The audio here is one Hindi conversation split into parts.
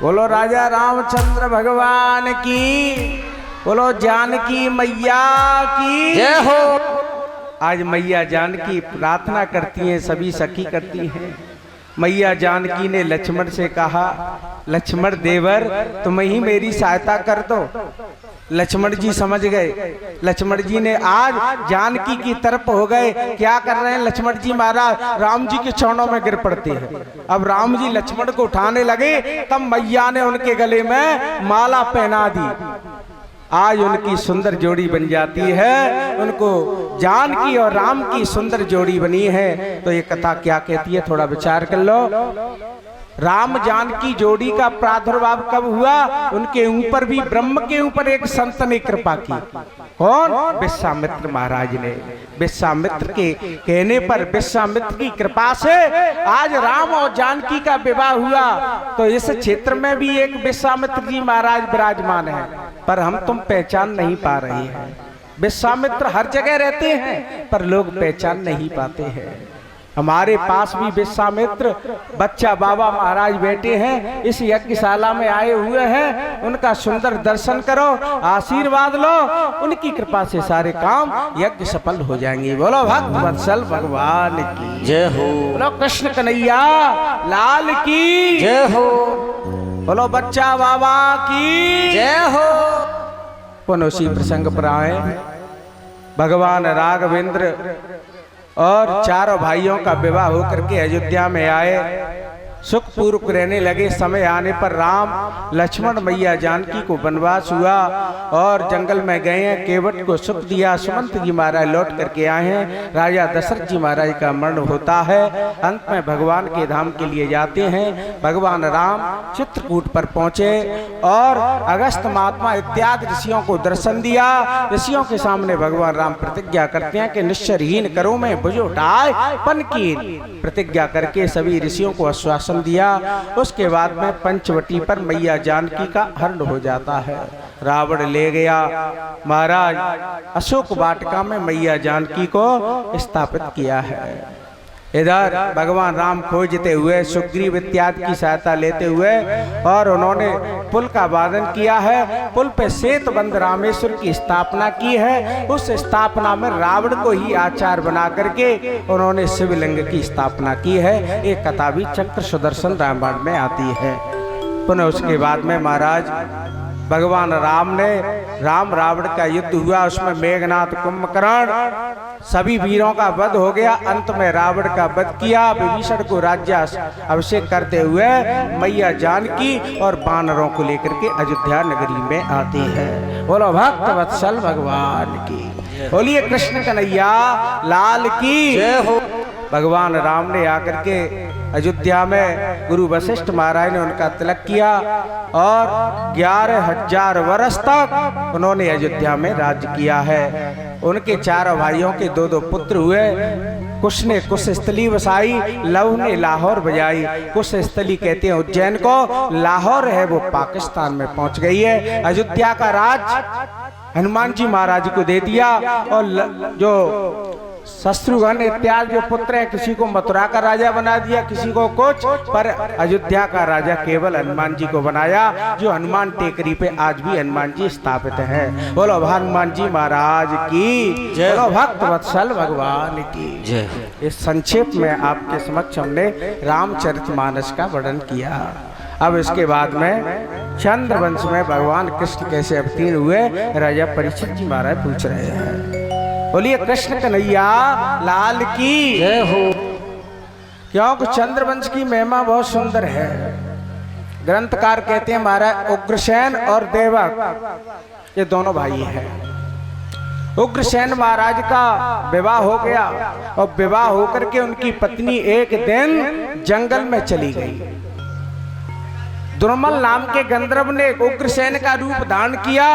बोलो राजा रामचंद्र भगवान की, बोलो जानकी मैया की जय हो। आज मैया जानकी प्रार्थना करती हैं, सभी सखी करती हैं। मैया जानकी ने लक्ष्मण से कहा, लक्ष्मण देवर तुम ही मेरी सहायता कर दो। लक्ष्मण जी समझ गए। लक्ष्मण जी ने आज जानकी की तरफ हो गए। क्या कर रहे हैं लक्ष्मण जी महाराज? राम जी के चरणों में गिर पड़ते हैं। अब राम जी लक्ष्मण को उठाने लगे, तब मैया ने उनके गले में माला पहना दी। आज उनकी सुंदर जोड़ी बन जाती है। उनको जानकी और राम की सुंदर जोड़ी बनी है। तो ये कथा क्या कहती है, थोड़ा विचार कर लो। राम जानकी जोड़ी का प्रादुर्भाव कब हुआ? उनके ऊपर भी, ब्रह्म के ऊपर एक संत ने कृपा की। कौन? विश्वामित्र महाराज ने। विश्वामित्र के कहने पर, विश्वामित्र की कृपा से आज राम और जानकी का विवाह हुआ। तो इस क्षेत्र में भी एक विश्वामित्र जी महाराज विराजमान है, पर हम तुम पहचान नहीं पा रहे हैं। विश्वामित्र हर जगह रहते हैं, पर लोग पहचान नहीं पाते हैं। हमारे पास भी विश्वामित्र बच्चा बाबा महाराज बैठे हैं, इस यज्ञशाला में आए हुए हैं। उनका सुंदर दर्शन करो, आशीर्वाद लो, उनकी कृपा से सारे काम यज्ञ सफल हो जाएंगे। बोलो भक्त वत्सल भगवान की जय हो। बोलो कृष्ण कन्हैया लाल की जय हो। बोलो बच्चा बाबा की जय हो। पुनः उसी प्रसंग पर आए। भगवान राघवेंद्र और चारों भाइयों का विवाह होकर के अयोध्या में आए, सुखपूर्वक रहने लगे। समय आने पर राम लक्ष्मण मैया जानकी को वनवास हुआ और जंगल में गए हैं। केवट को सुख दिया। सुमंत जी महाराज लौट करके आए हैं। राजा दशरथ जी महाराज का मरण होता है। अंत में भगवान के धाम के लिए जाते हैं। भगवान राम चित्रकूट पर पहुंचे और अगस्त महात्मा इत्यादि ऋषियों को दर्शन दिया। ऋषियों के सामने भगवान राम प्रतिज्ञा करते हैं कि निश्चरहीन करो मैं भुज उठाए पन की। प्रतिज्ञा करके सभी ऋषियों को आश्वासन दिया। उसके बाद में पंचवटी पर मैया जानकी का हरण हो जाता है। रावण ले गया। महाराज अशोक वाटिका में मैया जानकी को स्थापित किया है। इधर भगवान राम खोजते हुए सुग्रीव इत्यादि की सहायता लेते हुए और उन्होंने पुल का वादन किया है। पुल पे सेतुबंध रामेश्वर की स्थापना की है। उस स्थापना में रावण को ही आचार्य बना करके उन्होंने शिवलिंग की स्थापना की है। एक कथा भी चक्र सुदर्शन रामायण में आती है। पुनः उसके बाद में महाराज भगवान राम ने राम रावण का युद्ध हुआ। उसमें मेघनाथ कुंभकर्ण सभी वीरों का वध हो गया। अंत में रावण का वध किया। विभीषण को राज्य अभिषेक करते हुए मैया जानकी और वानरों को लेकर के अयोध्या नगरी में आती है। बोलो भक्त वत्सल भगवान की, बोलिए कृष्ण कन्हैया लाल की जय हो। भगवान राम ने आकर के अयोध्या में गुरु वशिष्ठ महाराज ने उनका तिलक किया और 11,000 वर्ष तक उन्होंने अयोध्या में राज्य किया है। उनके चारों भाइयों के 2-2 पुत्र हुए। कुश ने कुश स्थली बसाई, लव ने लाहौर बजाई। कुश स्थली कहते हैं उज्जैन को, लाहौर है वो पाकिस्तान में पहुंच गई है। अयोध्या का राज हनुमान जी महाराज को दे दिया और जो शत्रुघ्न इत्यादि जो पुत्र हैं, किसी को मथुरा का राजा बना दिया, किसी को कुछ, पर अयोध्या का राजा केवल हनुमान जी को बनाया, जो हनुमान टेकरी पे आज भी हनुमान जी स्थापित हैं। बोलो हनुमान जी महाराज की जय। बोलो भक्त वत्सल भगवान की जय। इस संक्षेप में आपके समक्ष हमने रामचरितमानस का वर्णन किया। अब इसके बाद में चंद्रवंश में भगवान कृष्ण कैसे अवतीर्ण हुए, राजा परीक्षित जी महाराज पूछ रहे हैं। बोलिए कृष्ण कन्हैया लाल की जय हो। क्योंकि चंद्रवंश की महिमा बहुत सुंदर है। ग्रंथकार कहते हैं महाराज उग्रसेन और देवक ये दोनों भाई हैं। उग्रसेन महाराज का विवाह हो गया और विवाह होकर के उनकी पत्नी एक दिन जंगल में चली गई। दुर्मल नाम के गंधर्व ने उग्रसेन का रूप धारण किया,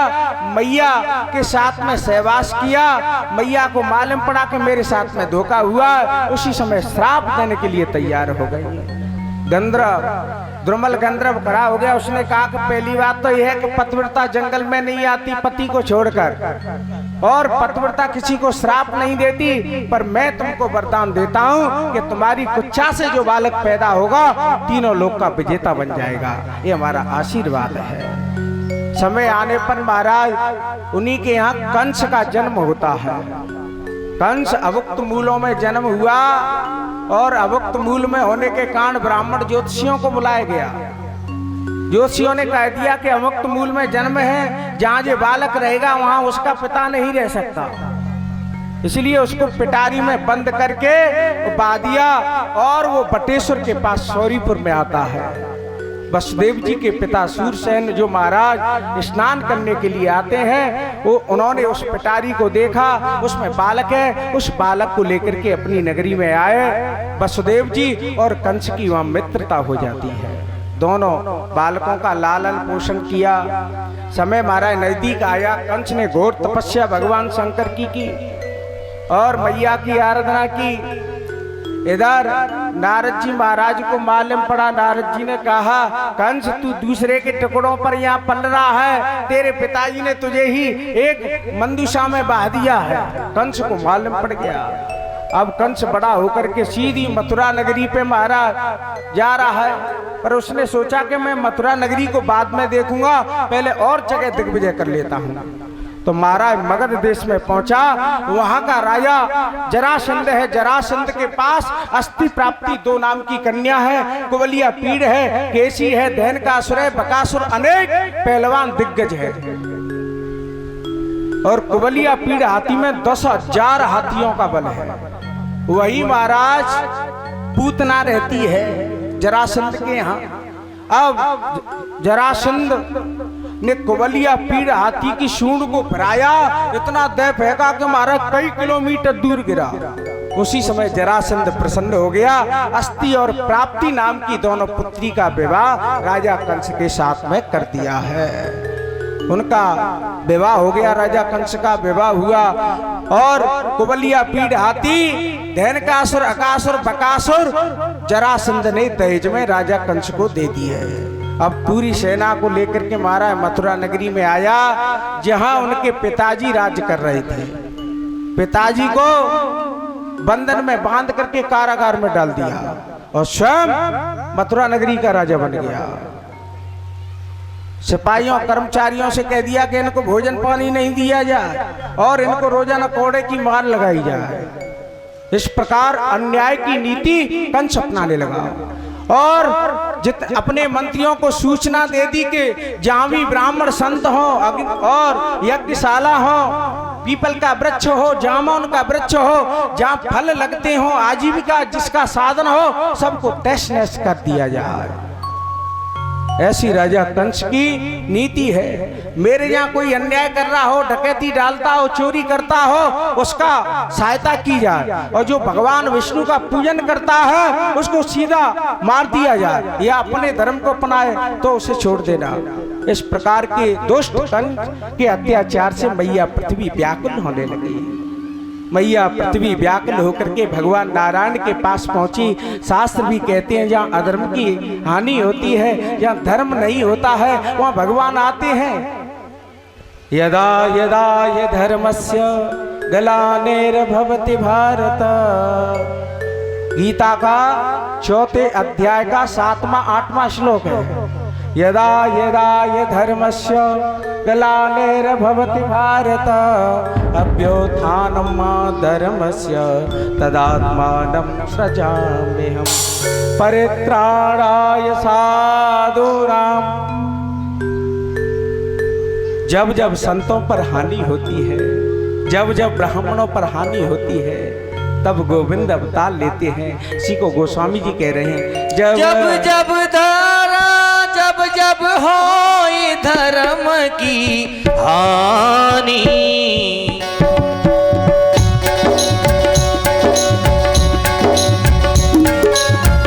मैया के साथ में सहवास किया। मैया को मालूम पड़ा कि मेरे साथ में धोखा हुआ। उसी समय श्राप देने के लिए तैयार हो गई। गंधर्व द्रुमल गंधर्व खड़ा हो गया। उसने कहा कि पहली बात तो यह है कि पतिव्रता जंगल में नहीं आती पति को छोड़कर, और पतिव्रता किसी को श्राप नहीं देती, पर मैं तुमको वरदान देता हूं कि तुम्हारी कुच्छा से जो बालक पैदा होगा तीनों लोक का विजेता बन जाएगा। ये हमारा आशीर्वाद है। समय आने पर महाराज उन्हीं के यहाँ कंस का जन्म होता है। कंस अभुक्त मूलों में जन्म हुआ, और अभुक्त मूल में होने के कारण ब्राह्मण ज्योतिषियों को बुलाया गया। ज्योतिषियों ने कह दिया कि अभुक्त मूल में जन्म है, जहां जो बालक रहेगा वहां उसका पिता नहीं रह सकता, इसलिए उसको पिटारी में बंद करके बहा दिया, और वो बटेश्वर के पास सौरीपुर में आता है। वसुदेव जी के पिता सूरसेन जो महाराज स्नान करने के लिए आते हैं, वो उन्होंने उस पिटारी को देखा, उसमें बालक है, उस बालक को लेकर के अपनी नगरी में आए। वसुदेव जी और कंस की वहां मित्रता हो जाती है। दोनों बालकों का लालन पोषण किया। समय महाराज नजदीक आया। कंस ने घोर तपस्या भगवान शंकर की और मैया की आराधना की। इधर नारद जी महाराज को मालूम पड़ा। नारद जी ने कहा, कंस तू दूसरे के टुकड़ों पर यहाँ पल रहा है, तेरे पिताजी ने तुझे ही एक मंदुषा में बहा दिया है। कंस को मालूम पड़ गया। अब कंस बड़ा होकर के सीधी मथुरा नगरी पे महाराज जा रहा है, पर उसने सोचा कि मैं मथुरा नगरी को बाद में देखूंगा, पहले और जगह दिग्विजय कर लेता हूँ। तो महाराज मगध देश में पहुंचा। वहां का राजा जरासंध है। जरासंध के पास अस्थि प्राप्ति 2 नाम की कन्या है। कुबलिया पीड़ है, केसी है, धैनकासुर है, बकासुर, अनेक पहलवान दिग्गज है। और कुबलिया पीड़ हाथी में 10,000 हाथियों का बल है। वही महाराज पूतना रहती है जरासंध के यहाँ। अब जरासंध ने कुबलिया पीड़ हाथी की सूंड को फिराया, इतना दे फेंका कि महाराज कई किलोमीटर दूर गिरा। उसी समय जरासंध प्रसन्न हो गया। अस्थि और प्राप्ति नाम की दोनों पुत्री का विवाह राजा कंस के साथ में कर दिया है। उनका विवाह हो गया, राजा कंस का विवाह हुआ, और कुबलिया पीड़ हाथी, धैनकासुर, अकासुर, बकासुर जरासंध ने दहेज में राजा कंस को दे दी है। अब पूरी सेना को लेकर के महाराज मथुरा नगरी में आया, जहां उनके पिताजी राज कर रहे थे। पिताजी को बंधन में बांध करके कारागार में डाल दिया, और स्वयं मथुरा नगरी का राजा बन गया। सिपाहियों कर्मचारियों से कह दिया कि इनको भोजन पानी नहीं दिया जाए, और इनको रोजाना कोड़े की मार लगाई जाए। इस प्रकार अन्याय की नीति कंस अपनाने लगा, और अपने मंत्रियों को सूचना दे दी कि जहां भी ब्राह्मण संत हो और यज्ञशाला हो, पीपल का वृक्ष हो, जामुन का वृक्ष हो, जहां फल लगते हो, आजीविका जिसका साधन हो, सबको तहस नहस कर दिया जाए। ऐसी राजा कंस की नीति है। मेरे यहाँ कोई अन्याय कर रहा हो, डकैती डालता हो, चोरी करता हो, उसका सहायता की जाए, और जो भगवान विष्णु का पूजन करता है उसको सीधा मार दिया जाए, या अपने धर्म को अपनाए तो उसे छोड़ देना। इस प्रकार के दुष्ट कंस के अत्याचार से मैया पृथ्वी व्याकुल होने लगी। मैया पृथ्वी व्याकुल होकर के भगवान नारायण के पास पहुंची। शास्त्र भी कहते हैं जहाँ अधर्म की हानि होती है, जहाँ धर्म नहीं होता है, वहाँ भगवान आते हैं। यदा यदा ये धर्मस्य ग्लानिर्भवति भारत, गीता का 4थे अध्याय का 7वां 8वां श्लोक है। यदा यदा ये धर्मस्य ग्लानिर्भवति भारत, अभ्युत्थानं धर्मस्य तदात्मानं सृजाम्यहम्, परित्राणाय साधूनां। जब जब संतों पर हानि होती है, जब जब ब्राह्मणों पर हानि होती है, तब गोविंद अवतार लेते हैं। इसी को गोस्वामी जी कह रहे हैं, जब जब जब जब जब होए धर्म की हानि,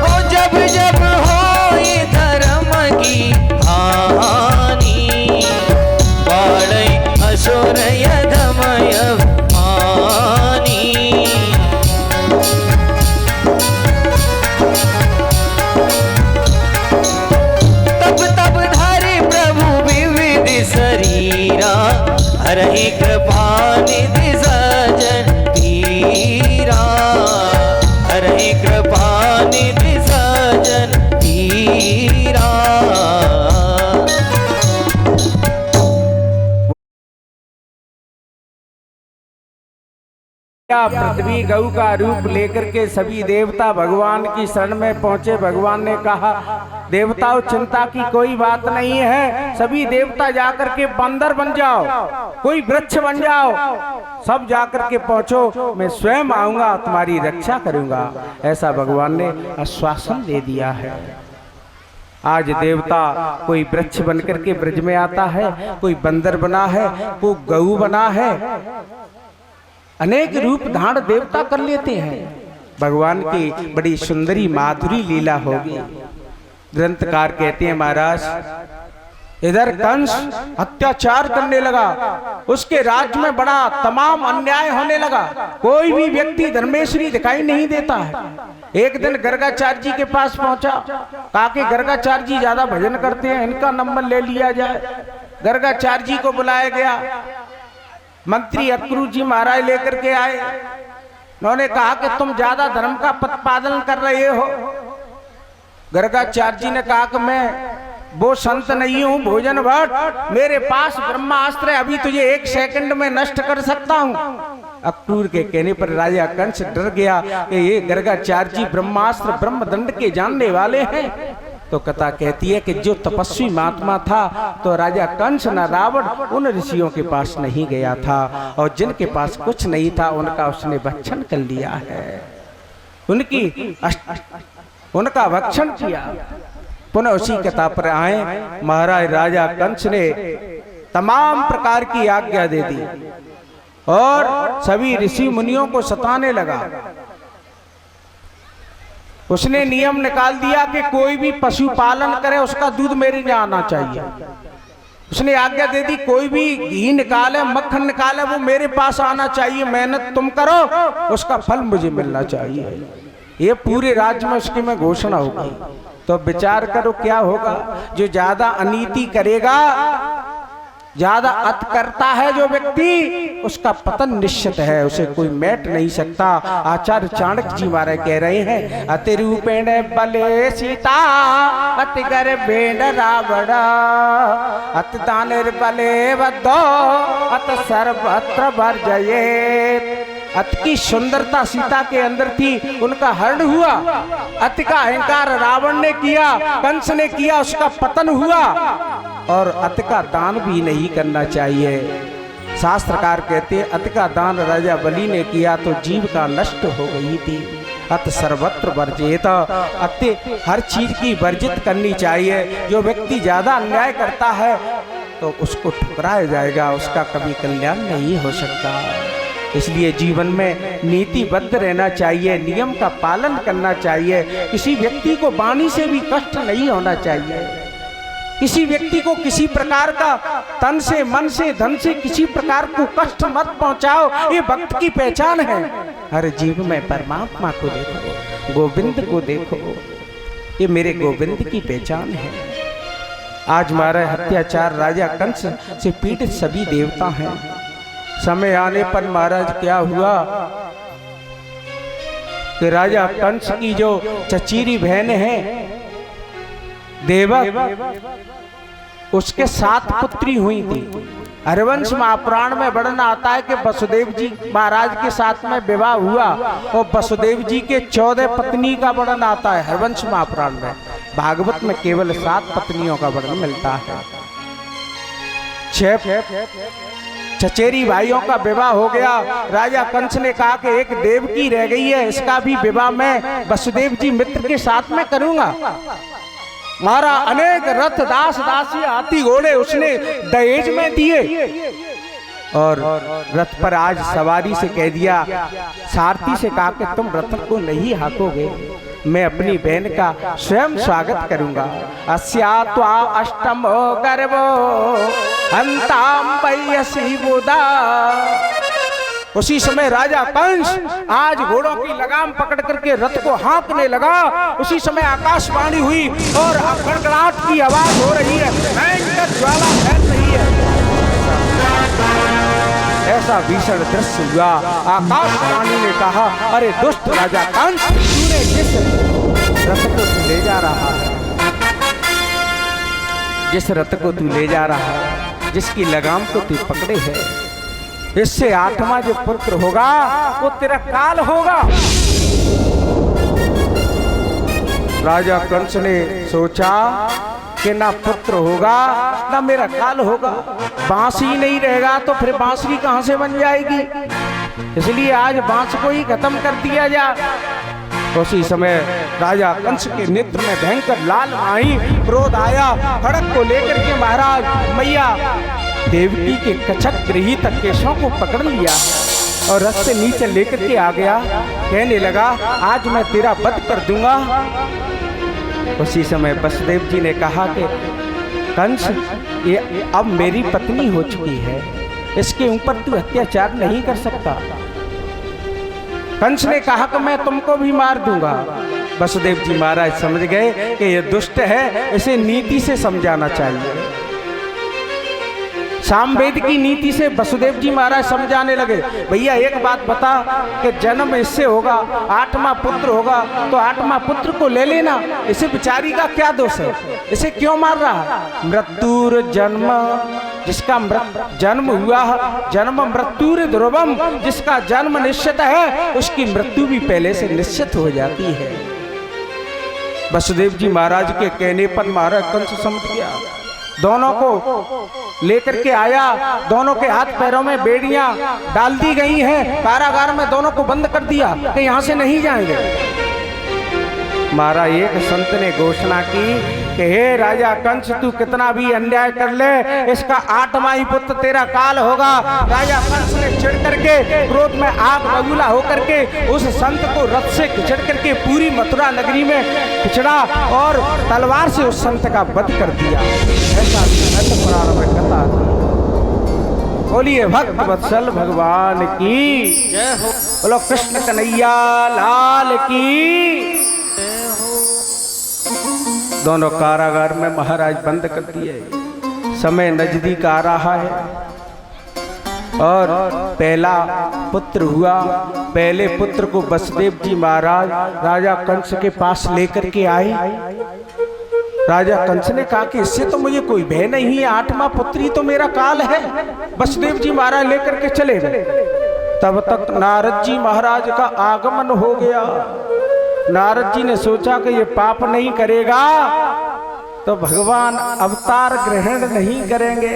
ओ जब जब होए धर्म की हानि, बाढ़ असुर यधमय हानि। पृथ्वी गऊ का रूप लेकर के सभी देवता भगवान की शरण में पहुंचे। भगवान ने कहा, देवताओं चिंता की कोई बात नहीं है, सभी देवता जाकर के बंदर बन जाओ, कोई वृक्ष बन जाओ, सब जाकर के पहुंचो, मैं स्वयं आऊंगा, तुम्हारी रक्षा करूंगा। ऐसा भगवान ने आश्वासन दे दिया है। आज देवता कोई वृक्ष बनकर के ब्रज में आता है, कोई बंदर बना है, कोई गऊ बना है, अनेक रूप धारण देवता कर लेते हैं। भगवान की बड़ी सुंदरी माधुरी लीला होगी। ग्रंथकार कहते हैं, महाराज इधर कंस अत्याचार करने लगा, उसके राज्य में बड़ा तमाम अन्याय होने लगा, कोई भी व्यक्ति धर्मेश्वरी दिखाई नहीं देता है। एक दिन गर्गाचार्य जी के पास पहुंचा, कहा कि गर्गाचार्य जी ज्यादा भजन करते हैं, इनका नंबर ले लिया जाए। गर्गाचार्य जी को बुलाया गया, मंत्री अक्रूर जी महाराज लेकर के आए। उन्होंने कहा कि तुम ज्यादा धर्म का प्रतिपादन कर रहे हो। गर्गाचार्य जी ने कहा कि मैं वो संत नहीं हूं, भोजन भट्ट, मेरे पास ब्रह्मास्त्र है, अभी तुझे 1 सेकंड में नष्ट कर सकता हूं। अक्रूर के कहने पर राजा कंस डर गया कि ये गर्गाचार्य जी ब्रह्मास्त्र ब्रह्मदंड के जानने वाले हैं। तो कथा कहती है कि जो तपस्वी महात्मा था, तो राजा कंस न रावण उन ऋषियों के पास नहीं गया था, और जिनके पास कुछ नहीं था उनका उसने भक्षण कर लिया है, उनका भक्षण किया। पुनः उसी कथा पर आए, महाराज राजा कंस ने तमाम प्रकार की आज्ञा दे दी और सभी ऋषि मुनियों को सताने लगा। उसने नियम निकाल दिया कि कोई भी पशुपालन करे उसका दूध मेरे यहाँ आना चाहिए। उसने आज्ञा दे दी, कोई भी घी निकाले, मक्खन निकाले, वो मेरे पास आना चाहिए, मेहनत तुम करो, उसका फल मुझे मिलना चाहिए। ये पूरे राज्य में उसकी मैं घोषणा होगी। तो विचार करो क्या होगा। जो ज्यादा अनीति करेगा, ज्यादा अत करता है जो व्यक्ति, उसका पतन निश्चित है, उसे कोई मैट नहीं सकता। आचार्य चाणक्य जी महाराज कह रहे हैं, अति रूपेण बले सीता, अति गर्भेण रावण, अति दानेर बले वद्धो, अत सर्वत्र वर्जयेत्। अति की सुंदरता सीता के अंदर थी, उनका हरण हुआ। अति का अहंकार रावण ने किया, कंस ने किया, उसका पतन हुआ। और अति का दान भी नहीं करना चाहिए। शास्त्रकार कहते हैं, अति का दान राजा बलि ने किया तो जीविका नष्ट हो गई थी। अत सर्वत्र वर्जित, अति हर चीज की वर्जित करनी चाहिए। जो व्यक्ति ज्यादा अन्याय करता है तो उसको ठुकराया जाएगा, उसका कभी कल्याण नहीं हो सकता। इसलिए जीवन में नीतिबद्ध रहना चाहिए, नियम का पालन करना चाहिए। किसी व्यक्ति को वाणी से भी कष्ट नहीं होना चाहिए। किसी व्यक्ति को किसी प्रकार का तन से, मन से, धन से किसी प्रकार को कष्ट मत पहुंचाओ, ये भक्त की पहचान है। हर जीव में परमात्मा को देखो, गोविंद को देखो, ये मेरे गोविंद की पहचान है। आज हमारा अत्याचार राजा कंस से पीड़ित सभी देवता हैं। समय आने पर महाराज क्या हुआ कि राजा कंस की जो चचेरी बहन है देवक, उसके 7 पुत्री हुई थी। हरिवंश महापुराण में वर्णन आता है कि वसुदेव जी महाराज के साथ में विवाह हुआ और वसुदेव जी के 14 पत्नी का वर्णन आता है हरिवंश महापुराण में। भागवत में केवल 7 पत्नियों का वर्णन मिलता है। 6 चचेरी भाइयों का विवाह हो गया। राजा कंस ने कहा कि एक देवकी रह गई है, इसका भी विवाह मैं वसुदेव जी मित्र के साथ में करूंगा। मारा अनेक रथ, दास दासी, हाथी घोड़े उसने दहेज में दिए और रथ पर आज सवारी से कह दिया, सारथी से कहा कि तुम रथ को नहीं हाकोगे, मैं अपनी बहन का स्वयं स्वागत करूंगा। अस्यात्वा अष्टमो गर्भो हंताम वयसी बुधा। उसी समय राजा कंस आज घोड़ों की लगाम पकड़ करके रथ को हाँकने लगा। उसी समय आकाशवाणी हुई और गड़गड़ाहट की आवाज हो रही है, भयंकर ज्वाला फैल रही है। ऐसा भीषण दृश्य हुआ। आकाशवाणी ने कहा, अरे दुष्ट राजा कंस, तूने जिस रथ को तू ले जा रहा है, जिस रथ को तू ले जा रहा है, जिसकी लगाम को तू पकड़े है, इससे 8वां जो पुत्र होगा वो तेरा काल होगा। राजा कंस ने सोचा कि ना पुत्र होगा ना मेरा काल होगा, बांसुरी नहीं रहेगा तो फिर बांसुरी कहां से बन जाएगी, इसलिए आज बांस को ही खत्म कर दिया जाए। उसी समय राजा कंस के नेत्र में भयंकर लाल आई क्रोध आया, खड़ग को लेकर के महाराज मैया देवकी के कछक गृहीत केशों को पकड़ लिया और रथ से नीचे लेकर के आ गया। कहने लगा आज मैं तेरा वध कर दूंगा। उसी समय वसुदेव जी ने कहा कि कंस ये अब मेरी पत्नी हो चुकी है, इसके ऊपर तू अत्याचार नहीं कर सकता। कंस ने कहा कि मैं तुमको भी मार दूंगा। वसुदेव जी महाराज समझ गए कि ये दुष्ट है, इसे नीति से समझाना चाहिए। सामवेद की नीति से वसुदेव जी महाराज समझाने लगे, भैया एक बात बता कि जन्म इससे होगा, 8वां पुत्र होगा तो 8वां पुत्र को ले लेना, इसे बेचारी का क्या दोष है, इसे क्यों मार रहा। मृत्युर जन्म, जिसका जन्म हुआ, जन्म मृत्युर ध्रुवम, जिसका जन्म निश्चित है उसकी मृत्यु भी पहले से निश्चित हो जाती है। वसुदेव जी महाराज के कहने पर महाराज कंस समझ गया, दोनों को लेकर के आया, दोनों के हाथ पैरों में बेड़ियां डाल दी गई हैं, कारागार में दोनों को बंद कर दिया कि यहां से नहीं जाएंगे। महाराज एक संत ने घोषणा की कि हे राजा कंस तू कितना भी अन्याय कर ले, इसका 8वां ही पुत्र तेरा काल होगा। राजा कंस ने चिढ़ करके क्रोध में आग बबूला होकर के उस संत को रथ से खिंचड़ करके पूरी मथुरा नगरी में खिंचड़ा और तलवार से उस संत का वध कर दिया। ऐसा पुराण में कथा। बोलिए भक्त वत्सल भगवान की जय हो, बोलो कृष्ण कन्हैया लाल की। दोनों कारागार में महाराज बंद कर दिए। समय नजदीक आ रहा है और पहला पुत्र हुआ। पहले पुत्र को वसुदेव जी महाराज राजा कंस के पास लेकर के आए। राजा कंस ने कहा कि इससे तो मुझे कोई भय नहीं है, 8वां पुत्र ही तो मेरा काल है। वसुदेव जी महाराज लेकर के चले गए। तब तक नारद जी महाराज का आगमन हो गया। नारद जी ने सोचा कि ये पाप नहीं करेगा तो भगवान अवतार ग्रहण नहीं करेंगे,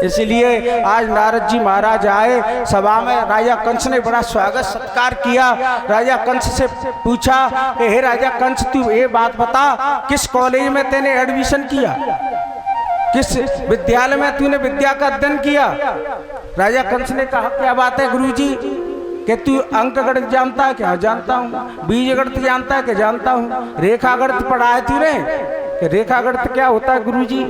इसलिए आज नारद जी महाराज आए सभा में। राजा कंस ने बड़ा स्वागत सत्कार किया। राजा कंस से पूछा कि हे राजा कंस तू ये बात बता, किस कॉलेज में तूने एडमिशन किया, किस विद्यालय में तूने विद्या का अध्ययन किया। राजा कंस ने कहा क्या बात है गुरुजी, कि तू अंक गणित जानता है क्या, जानता हूँ। बीज गणित जानता है क्या, जानता हूँ। रेखा गणित पढ़ा है तूने, कि रेखा गणित क्या होता है गुरुजी।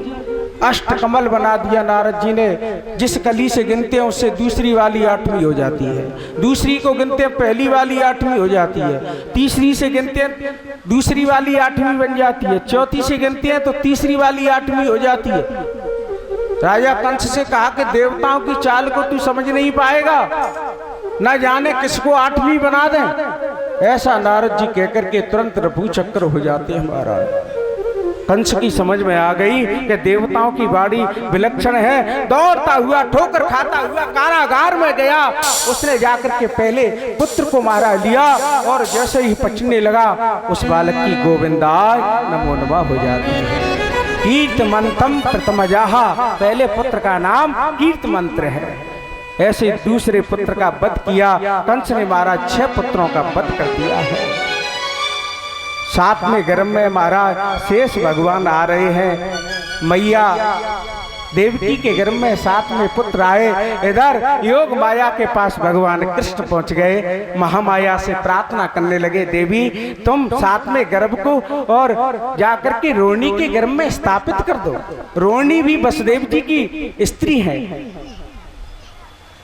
अष्ट कमल बना दिया नारद जी ने। जिस कली से गिनते हैं उससे दूसरी वाली 8वीं हो जाती है, दूसरी को गिनते हैं पहली वाली 8वीं हो जाती है, तीसरी से गिनते हैं दूसरी वाली 8वीं बन जाती है, चौथी से गिनते हैं तो तीसरी वाली 8वीं हो जाती है। राजा कंस से कहा कि देवताओं की चाल को तू समझ नहीं पाएगा, न जाने किसको 8वीं बना दें। ऐसा नारद जी कहकर के तुरंत रफू चक्कर हो जाते हैं महाराज। कंस की समझ में आ गई कि देवताओं की वाणी विलक्षण है। दौड़ता हुआ ठोकर खाता हुआ कारागार में गया। उसने जाकर के पहले पुत्र को मारा लिया और जैसे ही पचने लगा उस बालक की गोविंदाय नमो नमः हो जाती है। कीर्तमंत्रम प्रथमजाहा, पहले पुत्र का नाम कीर्त मंत्र है। ऐसे दूसरे पुत्र का वध किया। कंस ने मारा 6 पुत्रों का वध कर दिया है। 7वें गर्भ में महाराज शेष भगवान आ रहे हैं। मैया देवकी के गर्भ में 7वें पुत्र आए। इधर योग माया के पास भगवान कृष्ण पहुंच गए। महामाया से प्रार्थना करने लगे, देवी तुम 7वें गर्भ को और जाकर के रोहिणी के गर्भ में स्थापित कर दो। रोहिणी भी वसुदेव जी की स्त्री है।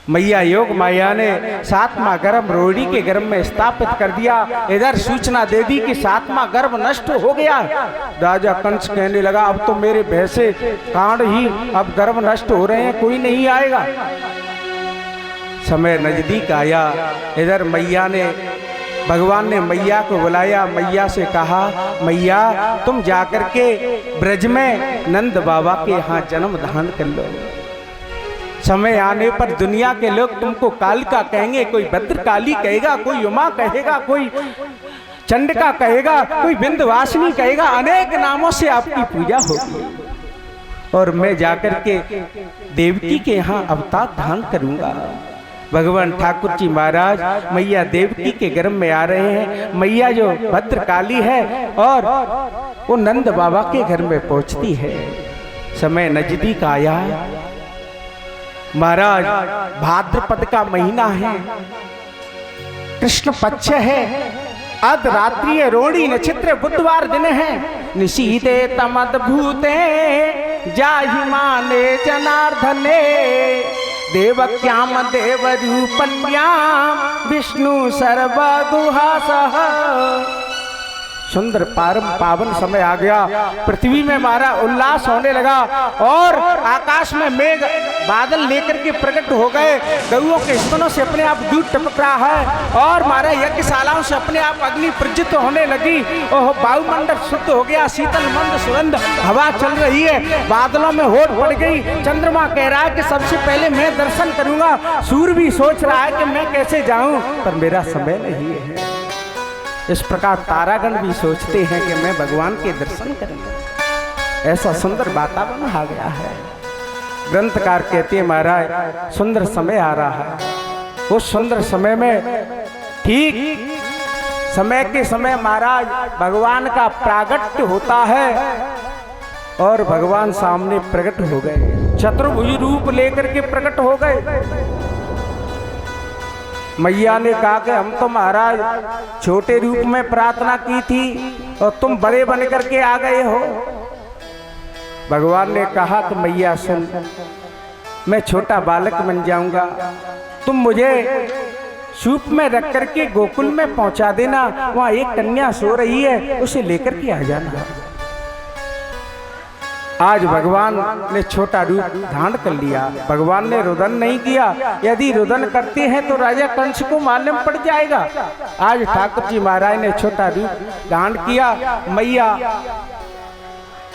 मैया योग माया ने 7वां गर्भ रोहिणी के गर्भ में स्थापित कर दिया। इधर सूचना दे दी कि 7वां गर्भ नष्ट हो गया। राजा कंस कहने लगा अब तो मेरे भय से कांड ही, अब गर्भ नष्ट हो रहे हैं, कोई नहीं आएगा। समय नजदीक आया। इधर मैया ने भगवान ने मैया को बुलाया। मैया से कहा मैया तुम जाकर के ब्रज में नंद बाबा के यहाँ जन्म धारण कर लो। समय आने पर दुनिया के लोग तुमको कालिका कहेंगे, कोई भद्रकाली कहेगा, कोई उमा कहेगा, कोई चंडिका कहेगा, कोई विंध्यवासिनी कहेगा, अनेक नामों से आपकी पूजा होगी। और मैं जाकर के देवकी के यहाँ अवतार धारण करूंगा। भगवान ठाकुर जी महाराज मैया देवकी के गर्भ में आ रहे हैं। मैया जो भद्रकाली है और वो नंद बाबा के घर में पहुंचती है। समय नजदीक आया महाराज, भाद्रपद का महीना है, कृष्ण पक्ष है, अध रात्रि रोड़ी नक्षत्र, बुधवार दिन है। निशीते तमद्भूते जाहि माने जनार्दने, देवक्याम देव रूपन्याम विष्णु सर्वगुहासः। सुंदर पावन समय आ गया। पृथ्वी में हमारा उल्लास होने लगा और आकाश में मेघ बादल लेकर के प्रकट हो गए। गौओं के स्तनों से अपने आप दूध टपक रहा है और हमारे यज्ञशालाओं से अपने आप अग्नि प्रज्वलित होने लगी। ओह, वायुमंडल शुद्ध हो गया, शीतल मंद सुगंध हवा चल रही है, बादलों में होड़ पड़ गई। चंद्रमा कह रहा है कि सबसे पहले मैं दर्शन करूंगा। सूर्य भी सोच रहा है कि मैं कैसे जाऊं, पर मेरा समय नहीं है। इस प्रकार तारागण भी सोचते हैं कि मैं भगवान के दर्शन करूंगा। ऐसा सुंदर वातावरण आ गया है। ग्रंथकार कहते हैं महाराज, सुंदर समय आ रहा है। उस सुंदर समय में ठीक समय के समय महाराज भगवान का प्रागट्य होता है और भगवान सामने प्रकट हो गए, चतुर्भुज रूप लेकर के प्रकट हो गए। मैया ने कहा कि हम तो महाराज छोटे रूप में प्रार्थना की थी और तुम बड़े बन करके आ गए हो। भगवान ने कहा कि मैया सुन, मैं छोटा बालक बन जाऊंगा, तुम मुझे सूप में रख करके गोकुल में पहुंचा देना, वहां एक कन्या सो रही है, उसे लेकर के आ जाना। आज भगवान ने छोटा रूप धारण कर लिया। भगवान ने रुदन नहीं किया। यदि रुदन करते हैं तो राजा कंस को मालूम पड़ जाएगा। आज ठाकुर जी महाराज ने छोटा रूप धारण किया। मैया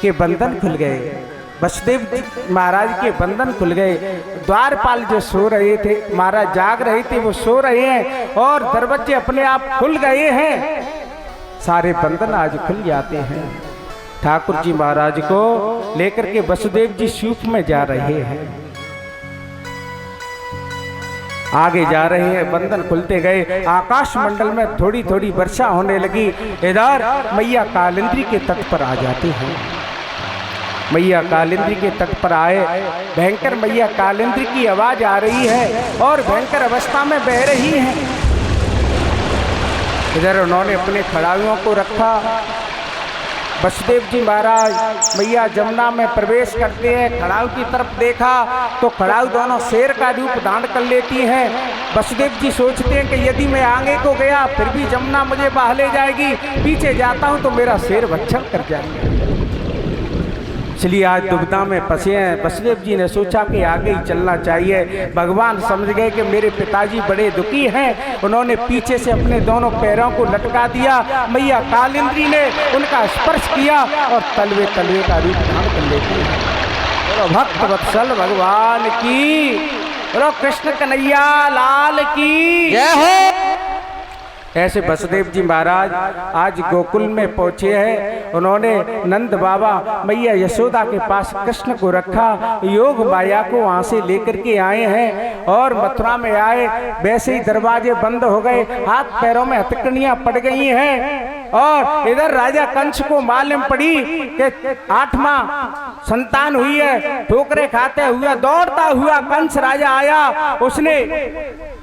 के बंधन खुल गए, वसुदेव महाराज के बंधन खुल गए। द्वारपाल जो सो रहे थे, महाराज जाग रहे थे, वो सो रहे हैं और दरवाजे अपने आप खुल गए हैं। सारे बंधन आज खुल जाते हैं। ठाकुर जी महाराज को लेकर के वसुदेव जी सूप में जा रहे हैं, आगे जा रहे हैं, बंधन खुलते गए। आकाश मंडल में थोड़ी थोड़ी वर्षा होने लगी। इधर मैया कालिंदी के तट पर आ जाते हैं। मैया कालिंदी के तट पर आए, भयंकर मैया कालिंदी की आवाज आ रही है और भयंकर अवस्था में बह रही है। इधर उन्होंने अपने खड़ाउओं को रखा। वसुदेव जी महाराज मैया जमुना में प्रवेश करते हैं। खड़ाऊ की तरफ देखा तो खड़ाऊ दोनों शेर का रूप धारण कर लेती हैं। वसुदेव जी सोचते हैं कि यदि मैं आगे को गया फिर भी जमुना मुझे बहा ले जाएगी, पीछे जाता हूं तो मेरा शेर भक्षण कर जाएगा। इसलिए आज दुविधा में फंसे हैं। वसुदेव जी ने सोचा कि आगे ही चलना चाहिए। भगवान समझ गए कि मेरे पिताजी बड़े दुखी हैं। उन्होंने पीछे से अपने दोनों पैरों को लटका दिया। मैया कालिंदी ने उनका स्पर्श किया और तलवे तलवे का रूप धारण कर लेती है। भक्त वत्सल भगवान की, कृष्ण कन्हैया लाल की जय हो। ऐसे वसुदेव जी महाराज आज गोकुल में पहुंचे हैं। उन्होंने नंद बाबा मैया यशोदा के पास कृष्ण को रखा, योग माया को वहां से लेकर के आए हैं और मथुरा में आए। वैसे ही दरवाजे बंद हो गए, हाथ पैरों में हथकड़ियां पड़ गई हैं और इधर राजा कंस को मालूम पड़ी कि 8वां संतान हुई है। ठोकरे खाते हुआ दौड़ता हुआ कंस राजा आया। उसने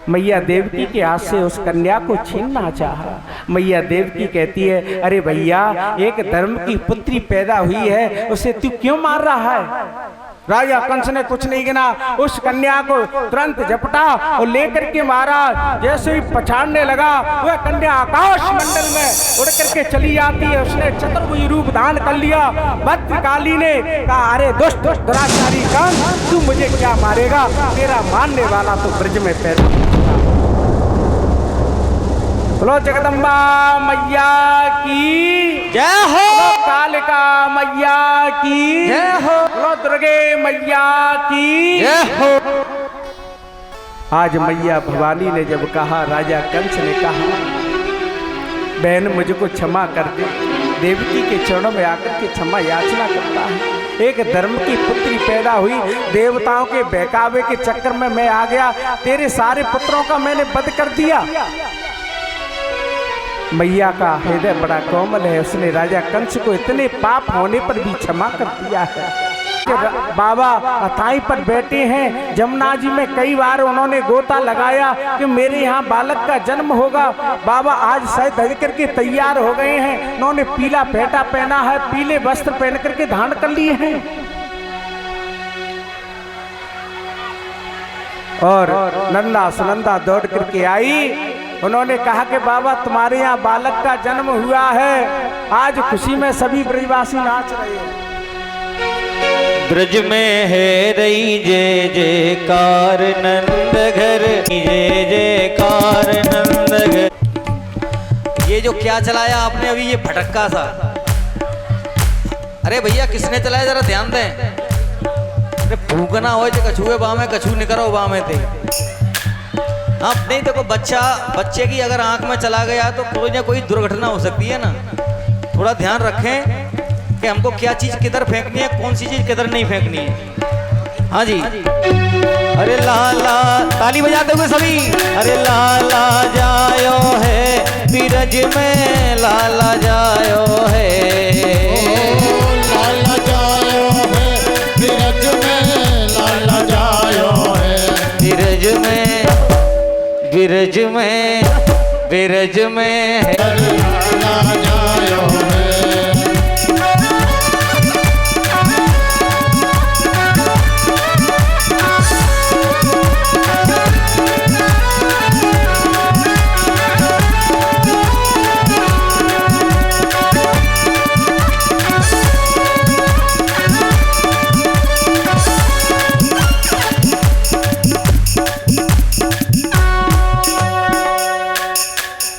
मैया देवकी के हाथ से उस कन्या को छीनना चाहा। मैया देवकी कहती है, अरे भैया, एक धर्म की पुत्री पैदा हुई है, उसे तू क्यों मार रहा है? राजा कंस ने कुछ नहीं गिना, उस कन्या को तुरंत झपटा और लेकर के मारा। जैसे ही पछाड़ने लगा वह कन्या आकाश मंडल में उड़ करके चली जाती है। उसने चतुर्भुज रूप धारण कर लिया। भद्रकाली ने कहा, अरे दुष्ट दुराचारी कंस, तू मुझे क्या मारेगा? तेरा मारने वाला तो ब्रज में पैदा। बोलो जगदम्बा मैया की जय हो, कालिका मैया की जय हो, बोलो दुर्गे मैया की जय हो। आज मैया भवानी ने जब कहा, राजा कंस ने कहा बहन मुझको क्षमा कर दे, देवकी के चरणों में आकर के क्षमा याचना करता है। एक धर्म की पुत्री पैदा हुई, देवताओं के बहकावे के चक्कर में मैं आ गया, तेरे सारे पुत्रों का मैंने वध कर दिया। मैया का हृदय बड़ा कोमल है, उसने राजा कंस को इतने पाप होने पर भी क्षमा कर दिया है। बाबा अथाई पर बैठे हैं जमुना जी में, कई बार उन्होंने गोता लगाया कि मेरे यहाँ बालक का जन्म होगा। बाबा आज शायद धज करके तैयार हो गए हैं, उन्होंने पीला फेटा पहना है, पीले वस्त्र पहन करके धारण कर लिए हैं। और नंदा सुनंदा दौड़ करके आई, उन्होंने कहा कि बाबा तुम्हारे यहाँ बालक का जन्म हुआ है, आज खुशी में सभी ब्रजवासी नाच रहे हैं। ब्रज में है रही जय जयकार नंद घर, जय जयकार नंद घर। ये जो क्या चलाया आपने अभी, ये भटक्का सा, अरे भैया किसने चलाया जरा ध्यान दें। अरे भूखना हो जो कछुए बामे, कछू निकरो बामे थे। हाँ नहीं देखो, बच्चे की अगर आंख में चला गया तो कोई ना कोई दुर्घटना हो सकती है ना। थोड़ा ध्यान रखें कि हमको क्या चीज किधर फेंकनी है, कौन सी चीज किधर नहीं फेंकनी है। हाँ जी, अरे लाला ताली बजाते हुए सभी, अरे लाला जायो है बीरज में, लाला जायो है, लाला जायो है बीरज में, लाला जायो है बीरज में, बीरज में, बीरज में, लाला जायो है।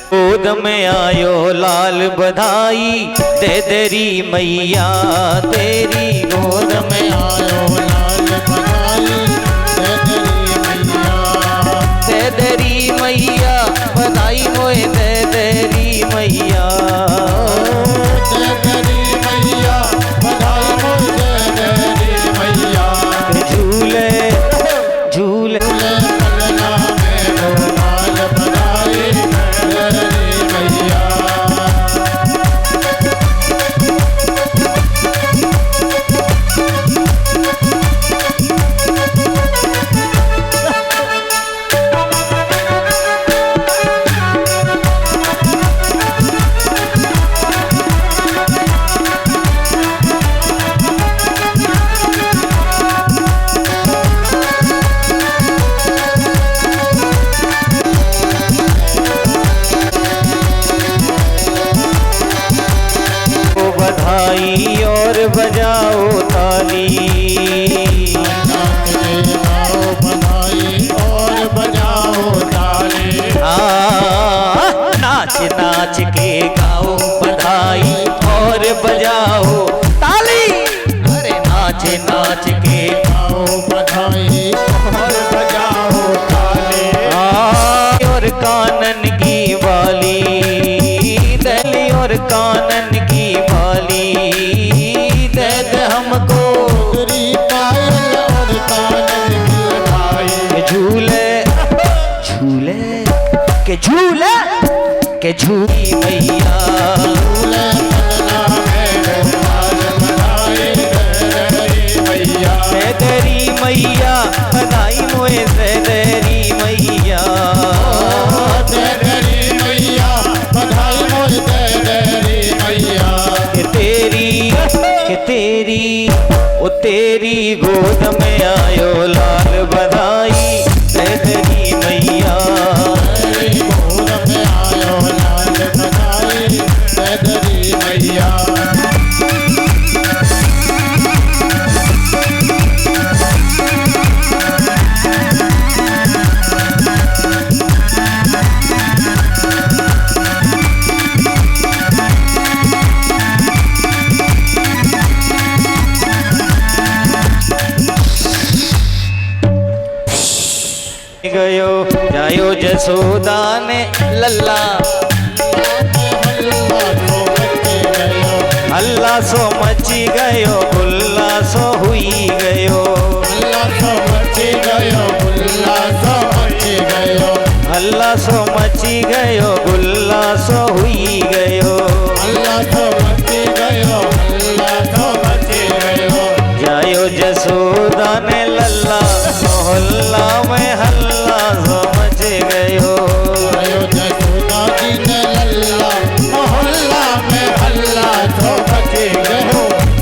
गोद में आयो लाल बधाई, दे देरी मैया तेरी, गोद में आयो लाल बधाई, दे देरी मैया बधाई मोए, दे देरी मैया, दे देरी मैया बधाई मोए, दे देरी मैया। झूले झूले पलना में लाल बधाई, दे देरी मैया। और बजाओ ताली, बधाई और बजाओ ताली, नाच नाच के गाओ बधाई और बजाओ ताली, अरे नाच नाच के गाओ बधाई और बजाओ ताली। और कानन की बाली, दली और कानन की बाली, दे दे हमको तेरी पायल और कानन की बाली। झूले झूले के झूले के झूली मैया, झूले पलना में लाल बधाई, दे देरी मैया। दे देरी मैया बधाई मोए, दे देरी मैया, दे देरी मैया बधाई मोए, दे देरी मैया। के तेरी ओ तेरी गोद में आयो लाल बधाई, दे देरी मैया, तेरी गोद में आयो लाल बधाई, दे देरी मैया। जसोदा ने लल्ला अल्लाह सो मची गयो गुल्ला सो हुई गयो अल्लाह सो मची गयो गुल्ला सो हुई गयो जायो जसोदा ने लल्ला मोहल्ला में हल्ला सो मच गयो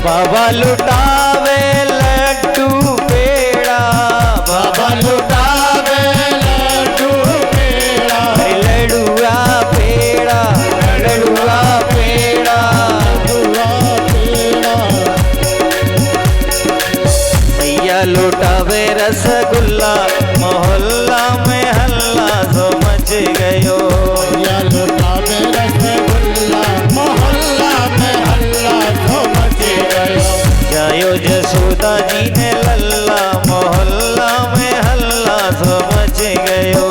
बाबा लुटावे लड्डू पेड़ा बाबा लुटावे लड्डू पेड़ा लडुआ पेड़ा लडुआ पेड़ा भैया लुटावे रसगुल्ला मोहल्ला में हल्ला सो मच गयो जायो जसोदा जी ने लल्ला मोहल्ला में हल्ला सो मच गयो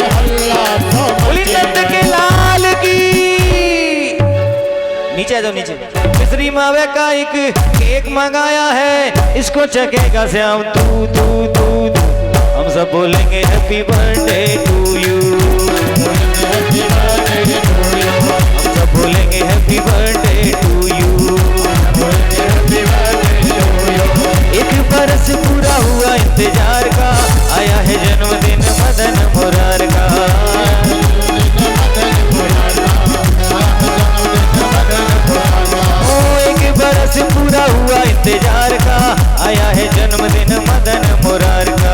बोली नंद के लाल की नीचे दो नीचे मिस्री मावे का एक केक मंगाया है इसको चखेगा श्याम तू तू तू हम सब बोलेंगे हैप्पी बर्थडे टू यू बोलेंगे हैप्पी बर्थडे टू यू एक बरस पूरा हुआ इंतजार का आया है जन्मदिन मदन मुरार का ओ एक बरस पूरा हुआ इंतजार का आया है जन्मदिन मदन मुरार का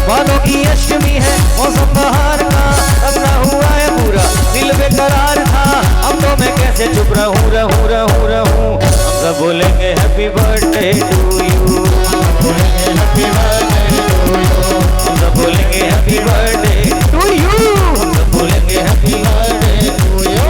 मानो की अष्टमी है मौसम बहार का अब ना हुआ है पूरा दिल बेकरार था अब तो मैं कैसे चुप रहूं हम सब बोलेंगे हैप्पी बर्थडे टू यू हम सब बोलेंगे हैप्पी बर्थडे टू यू हम सब बोलेंगे हैप्पी बर्थडे टू यू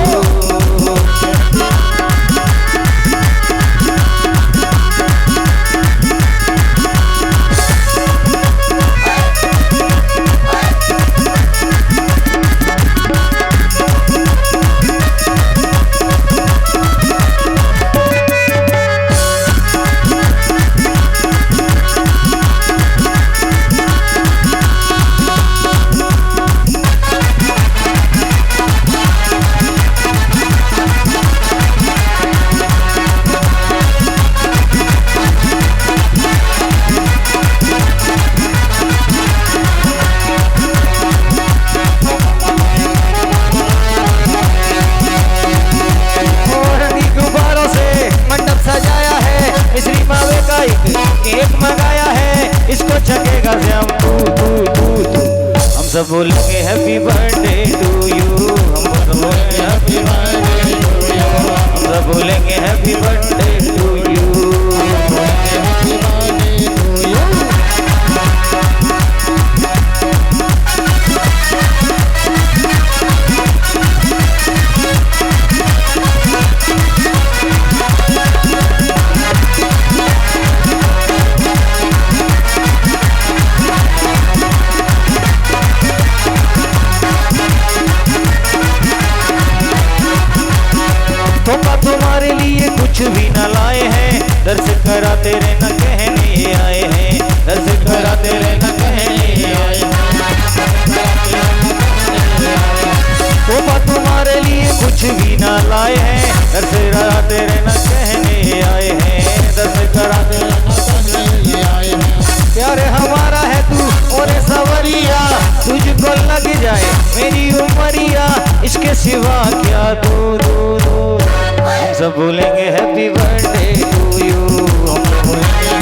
सब बोलेंगे हैप्पी बर्थडे टू यू हम सब बोलेंगे हैप्पी बर्थडे टू यू हम सब बोलेंगे हैप्पी बर्थडे टू यू तुम्हारे लिए कुछ भी न लाए हैं दर्श करा तेरे न कहने आए हैं दर्श करा तेरे न कहने आए हैं तुम्हारे लिए कुछ भी न लाए हैं दर्श करा तेरे न कहने आए हैं दर्श करा तेरे न कहने आए हैं प्यारे हमारा है तू और सवरिया तुझको लग जाए मेरी उमरिया इसके सिवा क्या दो दो दो हम सब बोलेंगे हैप्पी बर्थडे टू यू हम सब बोलेंगे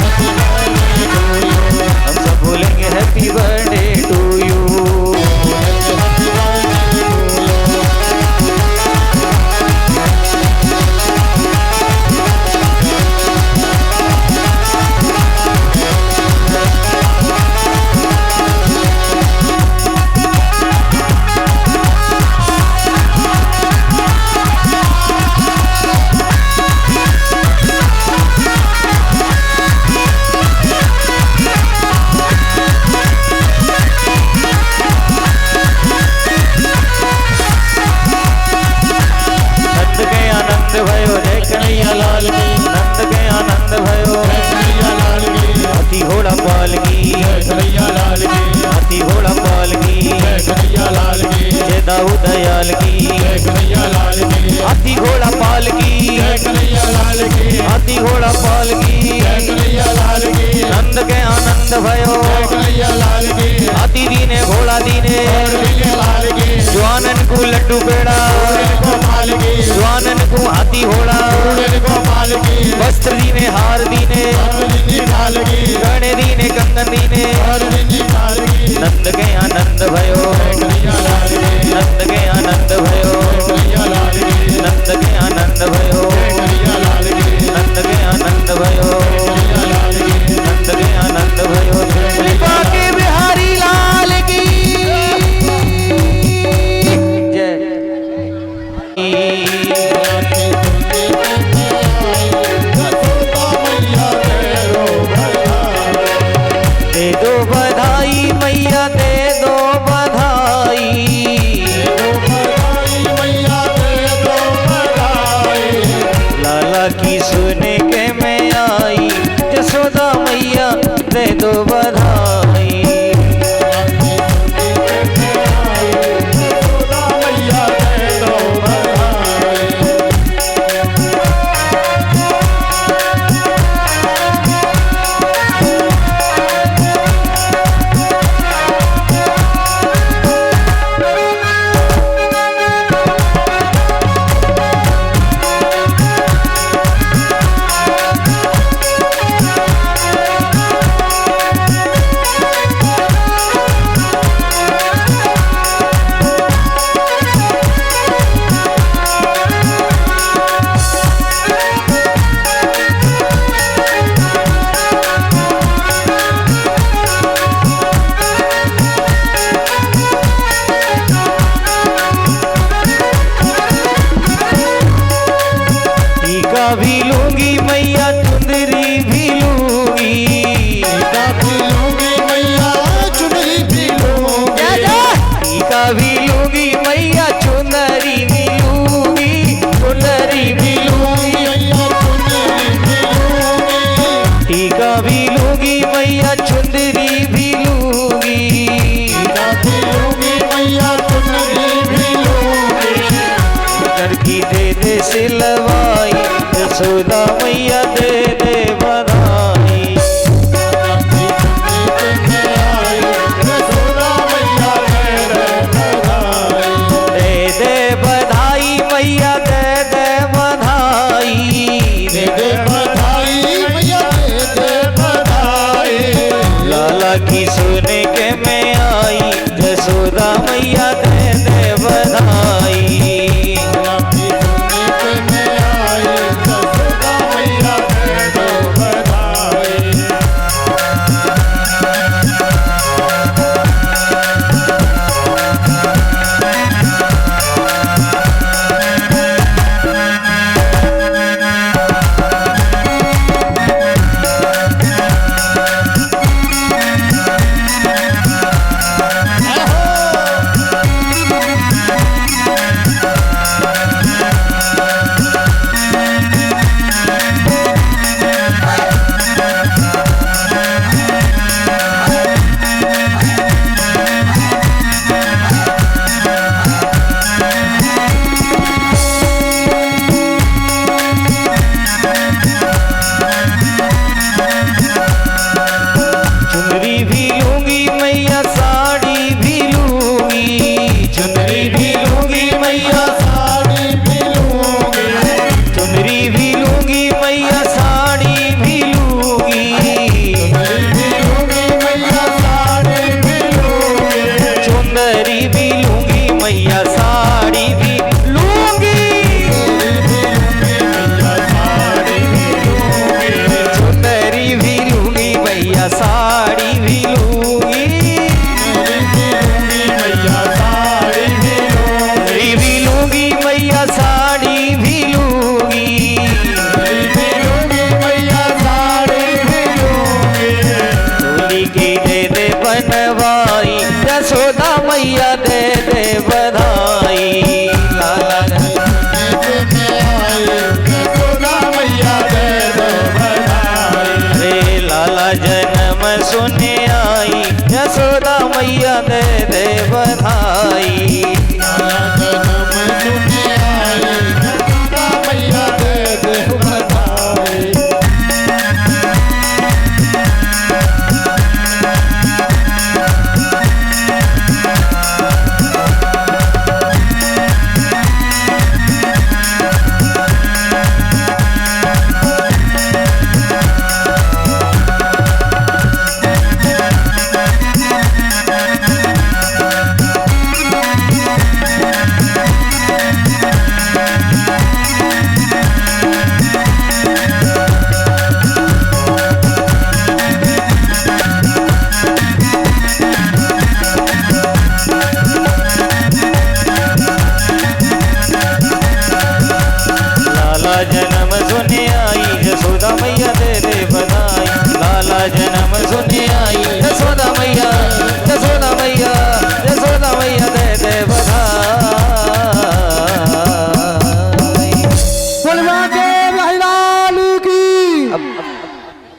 नंद भयो कन्हैया लाल की हाथी दीने घोड़ा दीने और कन्हैया लाल की स्वानन को लड्डू पेड़ा गोपाल की स्वानन को हाथी घोड़ा गोपाल की वस्त्र दीने हार दीने लाल की गणे दीने कंगन दीने और लाल की नंद के आनंद भयो कन्हैया लाल की नंद के आनंद भयो कन्हैया लाल की नंद के आनंद भयो कन्हैया लाल की नंद के आनंद भयो कन्हैया लाल की नंद के आनंद भयो कृपा के बिहारी लाल की जय दे दो बधाई मैया दे दो बधाई लाला की सुने के मैं आई जसोदा मैया दे दो बधाई टीका भी लूंगी मैया चुंदरी भी लूंगी टीका भी लूंगी मैया चुंदरी भी लूंगी चुंदरी भी लूंगी टीका भी लूंगी मैया चुंदरी भी लूंगी घर की दे दे सिलवाई यशोदा मैया दे दे बधाई दे दे बधाई मैया दे दे बधाई दे दे लाला की सुने के मैं आई यशोदा मैया दे दे बधाई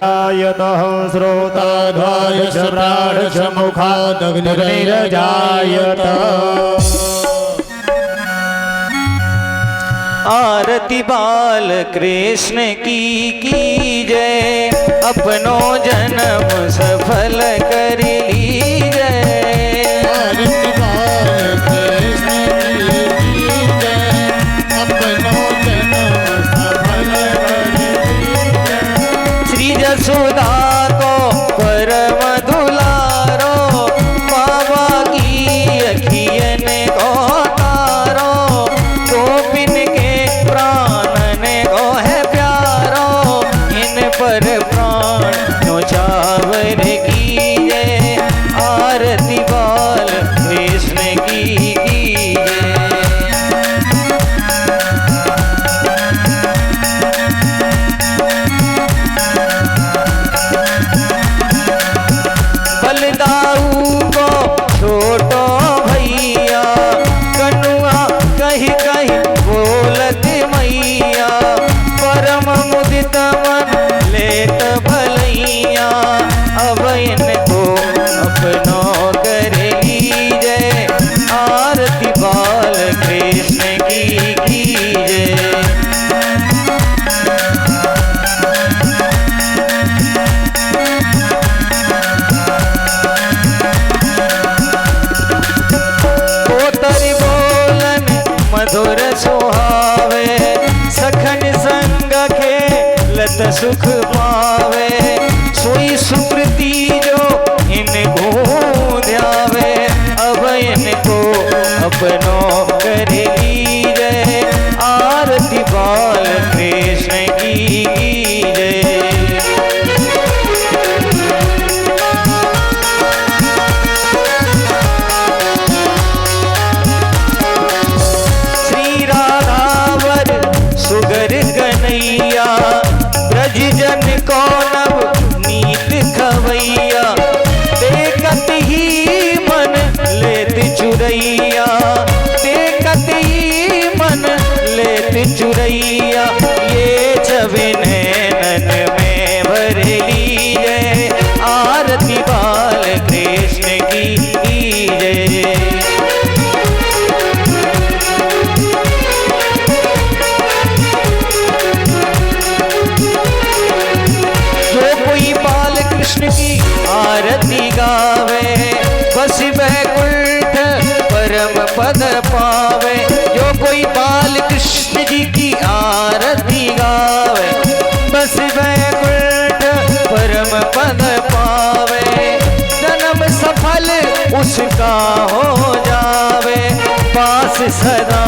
यतः श्रोताध्वाय च प्राण च मुखादग्निरजायत। आरती बाल कृष्ण की जय, अपनो जन्म सफल कर लीजय। आरती बाल कृष्ण की जय, अपनो जन्म सफल कर लीजय। श्री जसोदा को परम दुलारो, बाबा की अखियन को तारो, गोपिन के प्राणन को है प्यारो, इन पर प्राण न्योछावर कीजे। आरती बाल कृष्ण की जय। बलदाऊ को छोटो भैया, कनुआ कहीं कहीं बोलत मैया, परम मुदित मन लेत भलैया, अब इनको अपनो कर लीजे। आरती बाल कृष्ण की जय। पोतरी बोलन मधुर सुहावे, सखन संग खेलत सुख पावे, सोई सुकृति जो इनको ध्यावे, अब इनको अपनो कर लीजे। आरती बाल कृष्ण की जय। श्री राधावर सुगर कन्हैया, ब्रज जन को नव नीत खवैया, देखत ही मन लेत चुरैया, देखत ही मन लेत चुरैया, ये छवि नैनन में भर लीजे। आरती बाल कृष्ण की जय। जो कोई बाल कृष्ण की आरती गावे, बस वैकुंठ परम पद पावे। जो कोई बाल कृष्ण जी की आरती गावे, बस वैकुंठ परम पद पावे। जन्म सफल उसका हो जावे, पास सदा